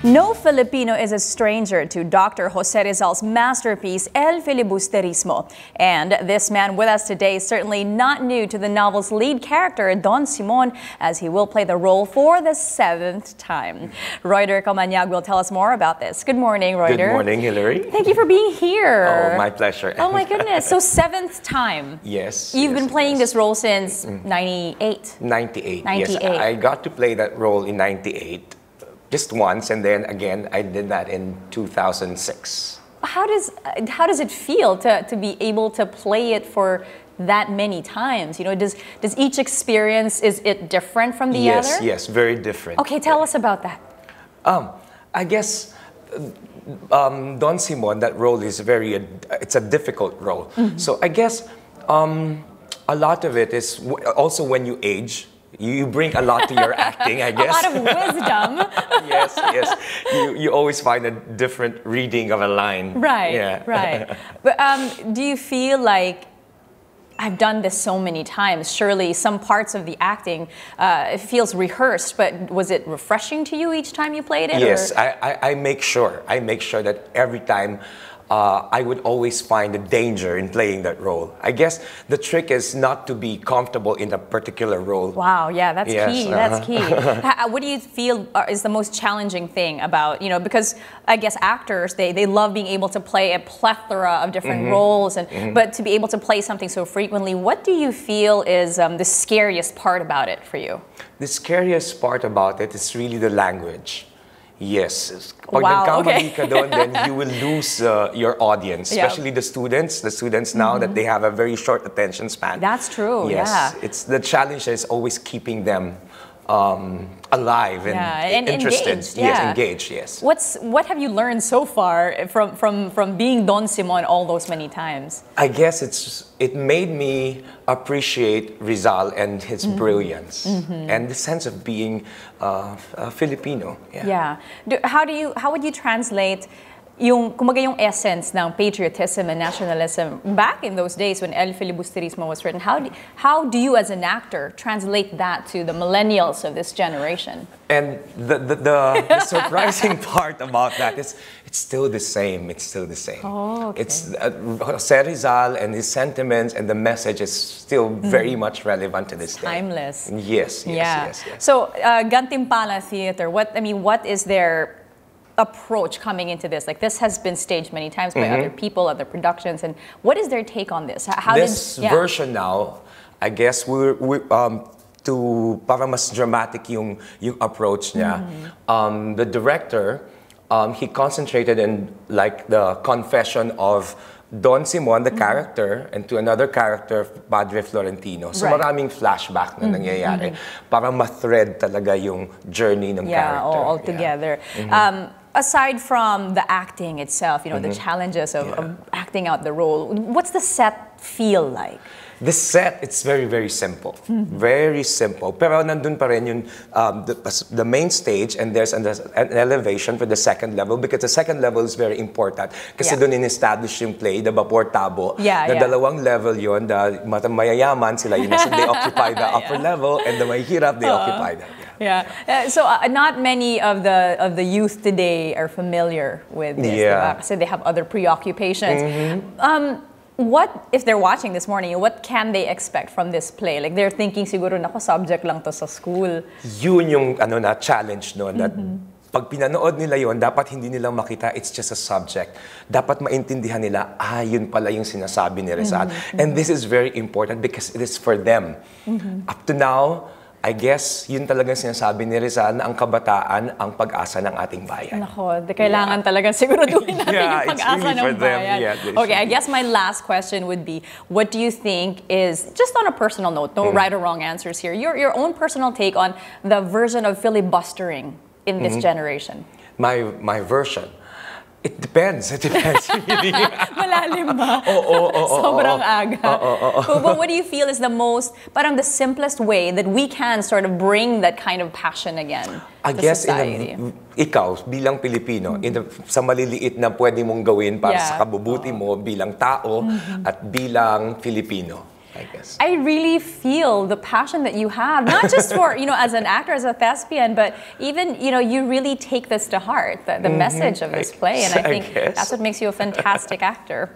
No Filipino is a stranger to Dr. Jose Rizal's masterpiece, El Filibusterismo. And this man with us today is certainly not new to the novel's lead character, Don Simoun, as he will play the role for the 7th time. Roeder CamaՕag will tell us more about this. Good morning, Roeder. Good morning, Hillary. Thank you for being here. Oh, my pleasure. Oh my goodness. So 7th time. Yes. You've been playing this role since 98. 98. 98. Yes, I got to play that role in 98. Just once, and then again, I did that in 2006. How does it feel to be able to play it for that many times? You know, does each experience, is it different from the other? Yes, very different. Okay, tell us about that. I guess Don Simoun, that role is it's a difficult role. So I guess a lot of it is also when you age. You bring a lot to your acting, I guess. A lot of wisdom. Yes. You always find a different reading of a line. Right, yeah. right. But do you feel like, I've done this so many times, surely some parts of the acting, it feels rehearsed, but was it refreshing to you each time you played it? Yes, or? I make sure that every time I would always find a danger in playing that role. I guess the trick is not to be comfortable in a particular role. Wow, yeah, that's key. That's key. What do you feel is the most challenging thing about, you know, because I guess actors, they love being able to play a plethora of different roles, and but to be able to play something so frequently, what do you feel is the scariest part about it for you? The scariest part about it is really the language. Yes. Pag wow, nagkamali ka doon, then you will lose your audience, especially the students. The students now that they have a very short attention span. That's true. Yes, yeah. It's the challenge is always keeping them alive and interested. Engaged. Yes, engaged. Yes. What have you learned so far from being Don Simoun all those many times? I guess it made me appreciate Rizal and his brilliance and the sense of being Filipino. Yeah. How would you translate yung essence ng patriotism and nationalism back in those days when El Filibusterismo was written? How do you as an actor translate that to the millennials of this generation? And the surprising part about that is it's still the same. It's still the same. Oh, okay. It's Jose Rizal and his sentiments and the message is still very much relevant to this day. Timeless. Yes. So Gantimpala Theater, what is their approach coming into this? Like, this has been staged many times by other people, other productions, and what is their take on this? This version now, I guess we're para mas dramatic yung approach niya. The director, he concentrated in like the confession of Don Simoun, the character, and to another character, Padre Florentino. So maraming flashback na nangyayari para ma-thread talaga yung journey ng character. All together. Aside from the acting itself, you know, the challenges of acting out the role, what's the set feel like? The set, it's very, very simple. Very simple. Pero nandun pa rin yung the main stage, and there's an elevation for the second level because the second level is very important. Kasi doon in-establish yung play, the Vapor Tabo. Dalawang level yun. The mayayaman sila, yun, they occupy the upper level, and the mahihirap, they occupy that. So not many of the youth today are familiar with this. Kasi they have other preoccupations. What, if they're watching this morning, what can they expect from this play? Like, they're thinking, siguro, nako, subject lang to sa school. Yun yung challenge no, that pag pinanood nila yon, dapat hindi nila makita it's just a subject. Dapat maintindihan nila, yun pala yung sinasabi ni Rizal. And this is very important because it is for them. Up to now, I guess, yun talagang sinasabi ni Rizal na ang kabataan ang pag-asa ng ating bayan. Nako, kailangan talagang siguraduhin natin yung pag-asa ng bayan. Okay, I guess my last question would be, what do you think is, just on a personal note, no right or wrong answers here, your own personal take on the version of filibustering in this generation? My version? It depends. It depends. Malalim ba? Oo. Sobrang aga. But what do you feel is the most, parang the simplest way that we can sort of bring that kind of passion again I to guess society? ikaw bilang Pilipino, sa maliliit na pwede mong gawin para sa kabubuti mo bilang tao at bilang Filipino. I guess. I really feel the passion that you have, not just for, as an actor, as a thespian, but even, you really take this to heart, the message of this play. And I think that's what makes you a fantastic actor.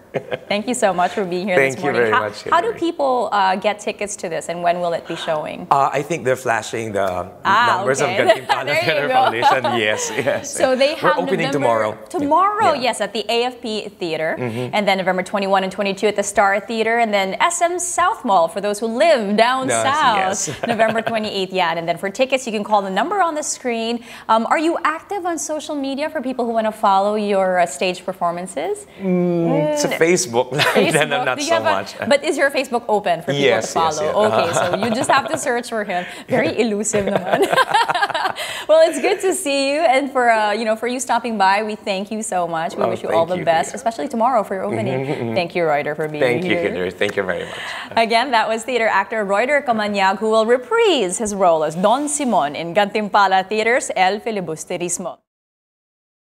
Thank you so much for being here this morning. Thank you very much. How do people get tickets to this, and when will it be showing? I think they're flashing the numbers of Gantimpala Theater Foundation. Yes. So they have We're opening tomorrow. Tomorrow, yes, at the AFP Theater. And then November 21 and 22 at the Star Theater. And then SM South Mall for those who live down south. Yes. November 28th, and then for tickets, you can call the number on the screen. Are you active on social media for people who want to follow your stage performances? It's a Facebook. Facebook. Not so much. But is your Facebook open for people to follow? Yes. Okay, so you just have to search for him. Very elusive naman. Well, it's good to see you, and for for you stopping by, we thank you so much. We wish you all the best, especially tomorrow for your opening. Thank you, Roeder, for being here. Thank you, Hillary. Thank you very much. Again, that was theater actor Roeder Camaòag, who will reprise his role as Don Simoun in Gantimpala Theater's El Filibusterismo.